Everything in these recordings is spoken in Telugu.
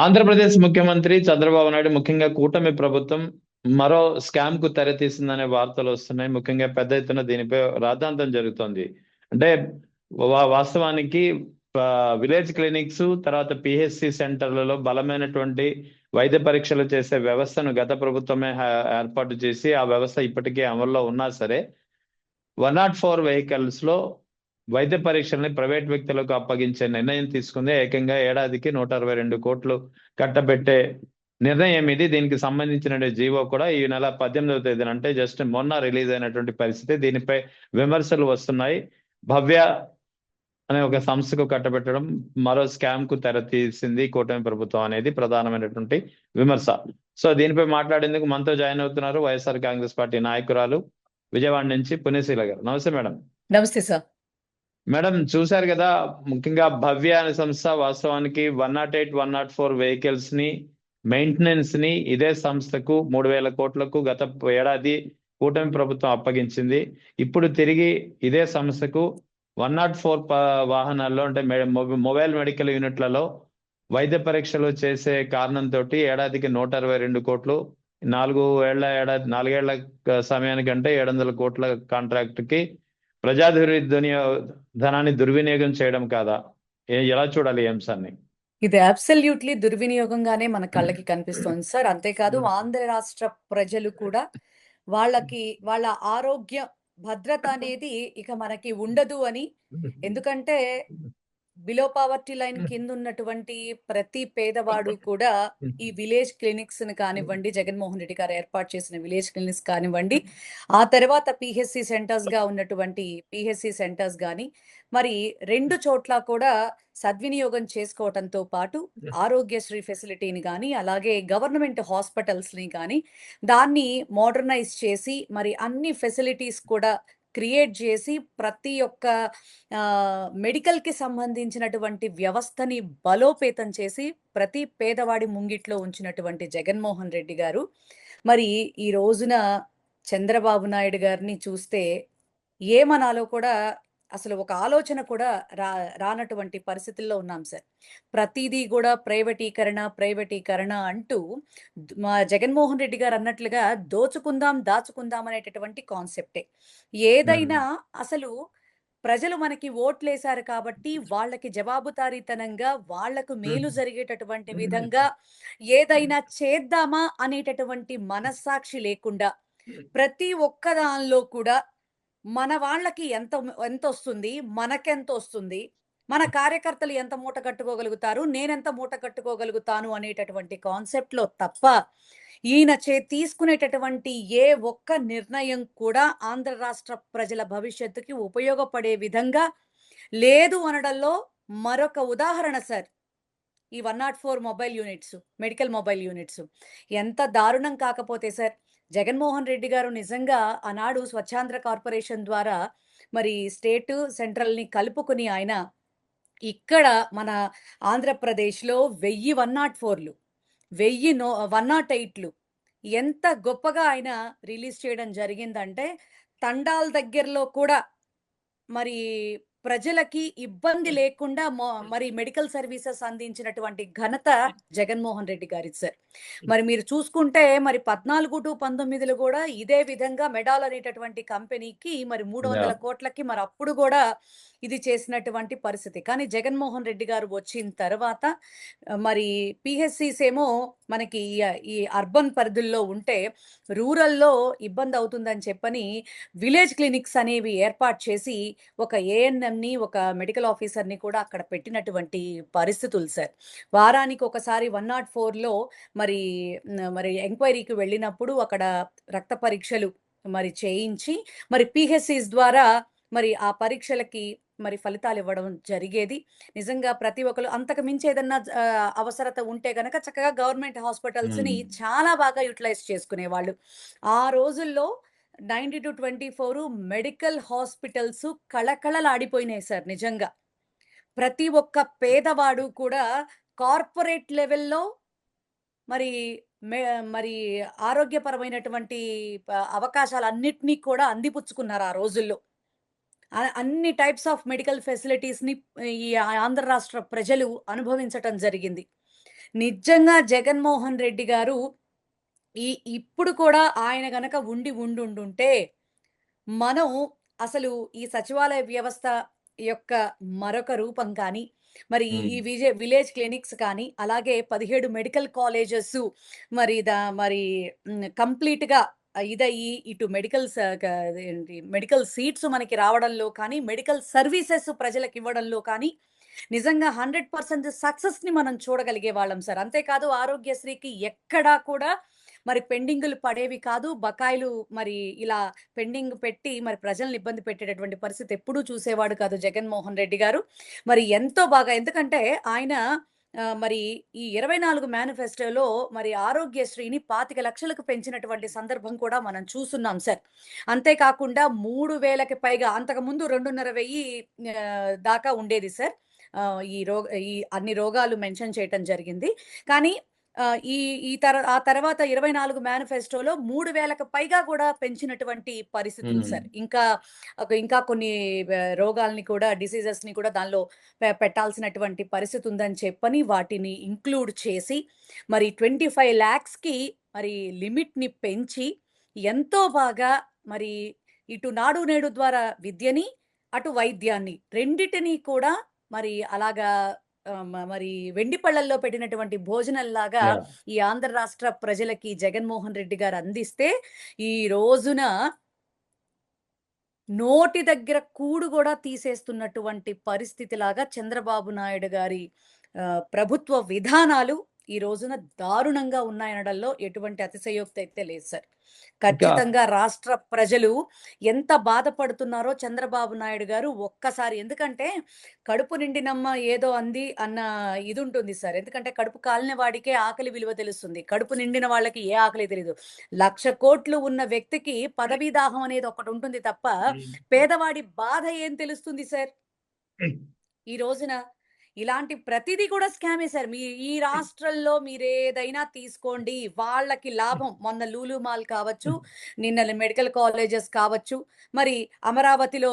ఆంధ్రప్రదేశ్ ముఖ్యమంత్రి చంద్రబాబు నాయుడు ముఖ్యంగా కూటమి ప్రభుత్వం మరో స్కామ్ కు తెరతీసిందనే వార్తలు వస్తున్నాయి. ముఖ్యంగా పెద్ద ఎత్తున దీనిపై రాద్ధాంతం జరుగుతోంది. అంటే వాస్తవానికి విలేజ్ క్లినిక్స్ తర్వాత పిహెచ్సి సెంటర్లలో బలమైనటువంటి వైద్య పరీక్షలు చేసే వ్యవస్థను గత ప్రభుత్వమే ఏర్పాటు చేసి ఆ వ్యవస్థ ఇప్పటికే అమల్లో ఉన్నా సరే 104 వెహికల్స్ లో వైద్య పరీక్షల్ని ప్రైవేట్ వ్యక్తులకు అప్పగించే నిర్ణయం తీసుకుంది. ఏకంగా ఏడాదికి 162 కోట్లు కట్టబెట్టే నిర్ణయం ఇది. దీనికి సంబంధించిన జీవో కూడా ఈ నెల 18వ తేదీన అంటే జస్ట్ మొన్న రిలీజ్ అయినటువంటి పరిస్థితి. దీనిపై విమర్శలు వస్తున్నాయి. భవ్య అనే ఒక సంస్థకు కట్టబెట్టడం మరో స్కామ్ కు తెరతీసింది కూటమి ప్రభుత్వం అనేది ప్రధానమైనటువంటి విమర్శ. సో దీనిపై మాట్లాడేందుకు మనతో జాయిన్ అవుతున్నారు వైఎస్ఆర్ కాంగ్రెస్ పార్టీ నాయకురాలు విజయవాడ నుంచి పుణ్యశీల గారు. నమస్తే మేడం. నమస్తే సార్. మేడం చూశారు కదా, ముఖ్యంగా భవ్య అనే సంస్థ వాస్తవానికి 108, 104 వెహికల్స్ ని మెయింటెనెన్స్ ని ఇదే సంస్థకు 3,000 కోట్లకు గత ఏడాది కూటమి ప్రభుత్వం అప్పగించింది. ఇప్పుడు తిరిగి ఇదే సంస్థకు 104 వాహనాల్లో అంటే మొబైల్ మెడికల్ యూనిట్లలో వైద్య పరీక్షలు చేసే కారణంతో ఏడాదికి 162 కోట్లు, నాలుగేళ్ల సమయానికంటే 700 కోట్ల కాంట్రాక్ట్ కి ధనాన్ని దుర్వినియోగం చేయడం కాదా? ఎలా చూడాలి ఈ అంశాన్ని? ఇది అబ్సల్యూట్లీ దుర్వినియోగంగానే మన కళ్ళకి కనిపిస్తోంది సార్. అంతేకాదు ఆంధ్ర రాష్ట్ర ప్రజలు కూడా వాళ్ళ ఆరోగ్య భద్రత అనేది ఇక మనకి ఉండదు అని. ఎందుకంటే బిలో పావర్టీ లైన్ కింద ఉన్నటువంటి ప్రతి పేదవాడు కూడా ఈ విలేజ్ క్లినిక్స్ ని కానివ్వండి, జగన్మోహన్ రెడ్డి గారు ఏర్పాటు చేసిన విలేజ్ క్లినిక్స్ కానివ్వండి, ఆ తర్వాత పిహెచ్సి సెంటర్స్ గా ఉన్నటువంటి పిహెచ్సి సెంటర్స్ గాని మరి 2 చోట్ల కూడా సద్వినియోగం చేసుకోవడంతో పాటు ఆరోగ్యశ్రీ ఫెసిలిటీని కానీ అలాగే గవర్నమెంట్ హాస్పిటల్స్ ని కానీ దాన్ని మోడర్నైజ్ చేసి మరి అన్ని ఫెసిలిటీస్ కూడా క్రియేట్ చేసి ప్రతి ఒక్క మెడికల్కి సంబంధించినటువంటి వ్యవస్థని బలోపేతం చేసి ప్రతి పేదవాడి ముంగిట్లో ఉంచినటువంటి జగన్మోహన్ రెడ్డి గారు మరి ఈ రోజున చంద్రబాబు నాయుడు గారిని చూస్తే ఏమనాలో కూడా అసలు ఒక ఆలోచన కూడా రానటువంటి పరిస్థితుల్లో ఉన్నాం సార్. ప్రతిదీ కూడా ప్రైవేటీకరణ అంటూ మా జగన్మోహన్ రెడ్డి గారు అన్నట్లుగా దాచుకుందాం అనేటటువంటి కాన్సెప్టే. ఏదైనా అసలు ప్రజలు మనకి ఓట్లేశారు కాబట్టి వాళ్ళకి జవాబుదారీతనంగా వాళ్లకు మేలు జరిగేటటువంటి విధంగా ఏదైనా చేద్దామా అనేటటువంటి మనస్సాక్షి లేకుండా ప్రతి ఒక్క దానిలో కూడా మన వాళ్ళకి ఎంత వస్తుంది, మనకెంత వస్తుంది, మన కార్యకర్తలు ఎంత మూట కట్టుకోగలుగుతారు, నేనెంత మూట కట్టుకోగలుగుతాను అనేటటువంటి కాన్సెప్ట్లో తప్ప ఈయన తీసుకునేటటువంటి ఏ ఒక్క నిర్ణయం కూడా ఆంధ్ర రాష్ట్ర ప్రజల భవిష్యత్తుకి ఉపయోగపడే విధంగా లేదు అనడంలో మరొక ఉదాహరణ సార్ ఈ 104 mobile units, medical mobile units. ఎంత దారుణం కాకపోతే సార్, జగన్మోహన్ రెడ్డి గారు నిజంగా ఆనాడు స్వచ్ఛాంధ్ర కార్పొరేషన్ ద్వారా మరి స్టేట్ సెంట్రల్ని కలుపుకుని ఆయన ఇక్కడ మన ఆంధ్రప్రదేశ్లో 1000 104లు, 108లు ఎంత గొప్పగా ఆయన రిలీజ్ చేయడం జరిగిందంటే తండాల దగ్గరలో కూడా మరి ప్రజలకి ఇబ్బంది లేకుండా మరి మెడికల్ సర్వీసెస్ అందించినటువంటి ఘనత జగన్మోహన్ రెడ్డి గారి సార్. మరి మీరు చూసుకుంటే మరి 14 to 19లో కూడా ఇదే విధంగా మెడాల్ అనేటటువంటి కంపెనీకి మరి 300 కోట్లకి మరి అప్పుడు కూడా ఇది చేసినటువంటి పరిస్థితి. కానీ జగన్మోహన్ రెడ్డి గారు వచ్చిన తర్వాత మరి పిహెచ్సిస్ ఏమో మనకి ఈ అర్బన్ పరిధుల్లో ఉంటే రూరల్లో ఇబ్బంది అవుతుందని చెప్పని విలేజ్ క్లినిక్స్ అనేవి ఏర్పాటు చేసి ఒక ఏఎన్ఎంని, ఒక మెడికల్ ఆఫీసర్ని కూడా అక్కడ పెట్టినటువంటి పరిస్థితులు సార్. వారానికి ఒకసారి 104లో మరి ఎంక్వైరీకి వెళ్ళినప్పుడు అక్కడ రక్త పరీక్షలు మరి చేయించి మరి పిహెచ్సిస్ ద్వారా మరి ఆ పరీక్షలకి మరి ఫలితాలు ఇవ్వడం జరిగేది. నిజంగా ప్రతి ఒక్కరు అంతకు మించి ఏదన్నా అవసరత ఉంటే గనక చక్కగా గవర్నమెంట్ హాస్పిటల్స్ని చాలా బాగా యూటిలైజ్ చేసుకునేవాళ్ళు. ఆ రోజుల్లో 90 to 24 మెడికల్ హాస్పిటల్స్ కళకళలాడిపోయినాయి సార్. నిజంగా ప్రతి ఒక్క పేదవాడు కూడా కార్పొరేట్ లెవెల్లో మరి మరి ఆరోగ్యపరమైనటువంటి అవకాశాలన్నిటినీ కూడా అందిపుచ్చుకున్నారు ఆ రోజుల్లో. అన్ని టైప్స్ ఆఫ్ మెడికల్ ఫెసిలిటీస్ని ఈ ఆంధ్ర రాష్ట్ర ప్రజలు అనుభవించటం జరిగింది. నిజంగా జగన్మోహన్ రెడ్డి గారు ఈ ఇప్పుడు కూడా ఆయన గనక ఉండుంటే మనం అసలు ఈ సచివాలయ వ్యవస్థ యొక్క మరొక రూపం కానీ, మరి ఈ ఉమ్, ఈ విలేజ్ క్లినిక్స్ కానీ, అలాగే 17 మెడికల్ కాలేజెస్ మరి మరి కంప్లీట్‌గా ఇదయ్యి ఇటు మెడికల్ స క అదేంటి మెడికల్ సీట్స్ మనకి రావడంలో కానీ, మెడికల్ సర్వీసెస్ ప్రజలకివ్వడంలో కానీ, నిజంగా 100% సక్సెస్‌ని మనం చూడగలిగే వాళ్ళం సార్. అంతేకాదు ఆరోగ్యశ్రీకి ఎక్కడా కూడా మరి పెండింగులు పడేవి కాదు. బకాయిలు మరి ఇలా పెండింగ్ పెట్టి మరి ప్రజల్ని ఇబ్బంది పెట్టేటటువంటి పరిస్థితి ఎప్పుడూ చూసేవాడు కాదు జగన్మోహన్ రెడ్డి గారు. మరి ఎంతో బాగా ఎందుకంటే ఆయన మరి ఈ 24 మేనిఫెస్టోలో మరి ఆరోగ్యశ్రీని 25,00,000కు పెంచినటువంటి సందర్భం కూడా మనం చూసున్నాం సార్. అంతేకాకుండా 3,000కి పైగా అంతకుముందు 2,500 దాకా ఉండేది సార్. ఈ అన్ని రోగాలు మెన్షన్ చేయటం జరిగింది. కానీ ఈ ఈ ఆ తర్వాత 24 మేనిఫెస్టోలో 3,000కి పైగా కూడా పెంచినటువంటి పరిస్థితులు ఉమ్, సార్. ఇంకా కొన్ని రోగాల్ని కూడా డిసీజెస్‌ని కూడా దానిలో పెట్టాల్సినటువంటి పరిస్థితి ఉందని చెప్పని వాటిని ఇంక్లూడ్ చేసి మరి 25,00,000కి మరి లిమిట్‌ని పెంచి ఎంతో బాగా మరి ఇటు నాడు నేడు ద్వారా విద్యని, అటు వైద్యాన్ని రెండిటిని కూడా మరి అలాగా మరి వెండి పళ్ళల్లో పెట్టినటువంటి భోజనంలాగా యా. ఈ ఆంధ్ర రాష్ట్ర ప్రజలకి జగన్మోహన్ రెడ్డి గారు అందిస్తే, ఈ రోజున నోటి దగ్గర కూడు గూడా తీసేస్తున్నటువంటి పరిస్థితిలాగా చంద్రబాబు నాయుడు గారి ప్రభుత్వ విధానాలు ఈ రోజున దారుణంగా ఉన్నాయనడంలో ఎటువంటి అతిశయోక్తి అయితే లేదు సార్. ఇంకా ఖచ్చితంగా రాష్ట్ర ప్రజలు ఎంత బాధపడుతున్నారో చంద్రబాబు నాయుడు గారు ఒక్కసారి ఎందుకంటే కడుపు నిండినమ్మ ఏదో అంది అన్న ఇదుంటుంది సార్. ఎందుకంటే కడుపు కాలిన వాడికే ఆకలి విలువ తెలుస్తుంది. కడుపు నిండిన వాళ్ళకి ఏ ఆకలి తెలీదు. 1,00,00,000 ఉన్న వ్యక్తికి పదవీ దాహం అనేది ఒకటుంటుంది తప్ప, పేదవాడి బాధ ఏం తెలుస్తుంది సార్? ఈ రోజున ఇలాంటి ప్రతిదీ కూడా స్కామే సార్. ఈ రాష్ట్రంలో మీరేదైనా తీసుకోండి. వాళ్ళకి లాభం. మొన్న లూలు మాల్ కావచ్చు, నిన్న మెడికల్ కాలేజెస్ కావచ్చు, మరి అమరావతిలో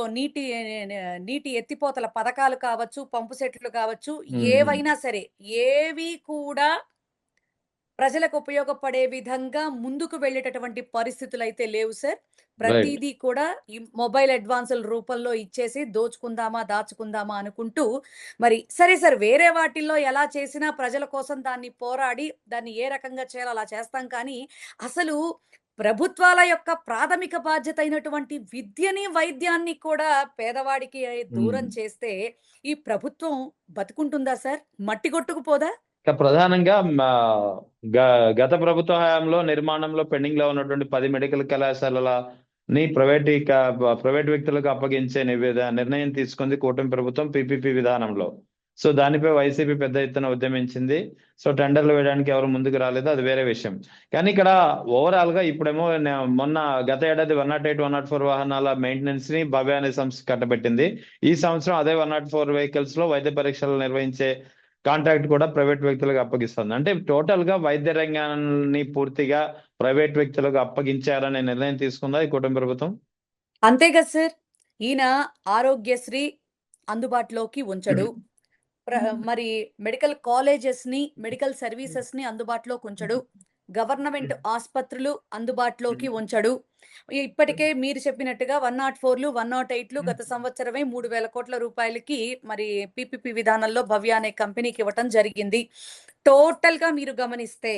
నీటి ఎత్తిపోతల పథకాలు కావచ్చు, పంపు సెట్లు కావచ్చు, ఉమ్, ఏవైనా సరే ఏవి కూడా ప్రజలకు ఉపయోగపడే విధంగా ముందుకు వెళ్ళేటటువంటి పరిస్థితులైతే లేవు సార్. రైట్. ప్రతీదీ కూడా ఈ మొబైల్ అడ్వాన్సుల రూపంలో ఇచ్చేసి దోచుకుందామా, దాచుకుందామా అనుకుంటూ మరి సరే సార్ వేరే వాటిల్లో ఎలా చేసినా ప్రజల కోసం దాన్ని పోరాడి దాన్ని ఏ రకంగా చేయాలో అలా చేస్తాం కానీ, అసలు ప్రభుత్వాల యొక్క ప్రాథమిక బాధ్యత అయినటువంటి విద్యని, వైద్యాన్ని కూడా పేదవాడికి ఉమ్. దూరం చేస్తే ఈ ప్రభుత్వం బతుకుంటుందా సార్? మట్టి కొట్టుకుపోదా? ఇక ప్రధానంగా గత ప్రభుత్వ హయాంలో నిర్మాణంలో పెండింగ్ లో ఉన్నటువంటి 10 మెడికల్ కళాశాలలని ప్రైవేట్ వ్యక్తులకు అప్పగించే నిర్ణయం తీసుకుంది కూటమి ప్రభుత్వం పీపీపీ విధానంలో. సో దానిపై వైసీపీ పెద్ద ఎత్తున ఉద్యమించింది. సో టెండర్లు వేయడానికి ఎవరు ముందుకు రాలేదు, అది వేరే విషయం. కానీ ఇక్కడ ఓవరాల్ గా ఇప్పుడేమో మొన్న గత ఏడాది 108, 104 వాహనాల మెయింటెనెన్స్ ని భవ్య అనే సంస్థ కట్టబెట్టింది. ఈ సంవత్సరం అదే 104 వెహికల్స్ లో వైద్య పరీక్షలు నిర్వహించే కాంట్రాక్ట్ కూడా ప్రైవేట్ వ్యక్తులకు అప్పగిస్తుంది. అంటే టోటల్ గా వైద్య రంగాన్ని పూర్తిగా ప్రైవేట్ వ్యక్తులకు అప్పగించారనే నిర్ణయం తీసుకుందా ఈ కూటమి ప్రభుత్వం? అంతే కదా సార్. ఈయన ఆరోగ్యశ్రీ అందుబాటులోకి ఉంచడు. మరి మెడికల్ కాలేజెస్‌ని, మెడికల్ సర్వీసెస్‌ని అందుబాటులోకి ఉంచడు. గవర్నమెంట్ ఆస్పత్రులు అందుబాటులోకి ఉంచడు. ఇప్పటికే మీరు చెప్పినట్టుగా 104లు, 108లు గత సంవత్సరమే 3,000 కోట్ల రూపాయలకి మరి పీపీపీ విధానంలో భవ్య అనే కంపెనీకి ఇవ్వటం జరిగింది. టోటల్‌గా మీరు గమనిస్తే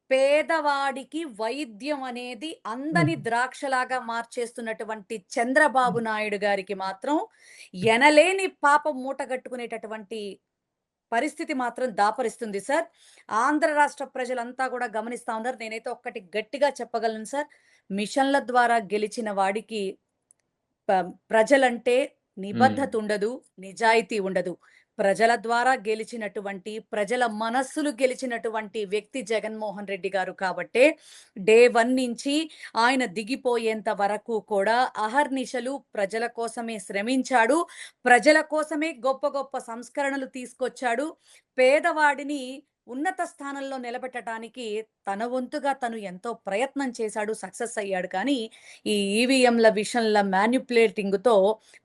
పేదవాడికి వైద్యం అనేది అందని ద్రాక్షలాగా మార్చేస్తున్నటువంటి చంద్రబాబు నాయుడు గారికి మాత్రం ఎనలేని పాపం మూటగట్టుకునేటటువంటి పరిస్థితి మాత్రం దాపరిస్తుంది సార్. ఆంధ్ర రాష్ట్ర ప్రజలంతా కూడా గమనిస్తా ఉన్నారు. నేనైతే ఒక్కటి గట్టిగా చెప్పగలను సార్. మిషన్ల ద్వారా గెలిచిన వాడికి ప్రజలంటే నిబద్ధత ఉండదు, నిజాయితీ ఉండదు. ప్రజల ద్వారా గెలిచినటువంటి, ప్రజల మనస్సులు గెలిచినటువంటి వ్యక్తి జగన్మోహన్ రెడ్డి గారు కాబట్టే డే 1 నుంచి ఆయన దిగిపోయేంత వరకు కూడా అహర్నిశలు ప్రజల కోసమే శ్రమించాడు. ప్రజల కోసమే గొప్ప గొప్ప సంస్కరణలు తీసుకొచ్చాడు. పేదవాడిని ఉన్నత స్థానంలో నిలబెట్టడానికి తన వంతుగా తను ఎంతో ప్రయత్నం చేశాడు, సక్సెస్ అయ్యాడు. కానీ ఈ ఈవీఎంల విషయంల మ్యానిపులేటింగ్‌తో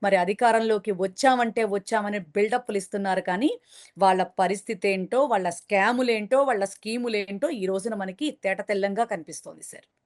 మరి అధికారంలోకి వచ్చామంటే వచ్చామని బిల్డప్‌లు ఇస్తున్నారు. కానీ వాళ్ళ పరిస్థితేంటో, వాళ్ళ స్కాములేంటో, వాళ్ళ స్కీములేంటో ఈ రోజున మనకి తేటతెల్లంగా కనిపిస్తోంది సార్.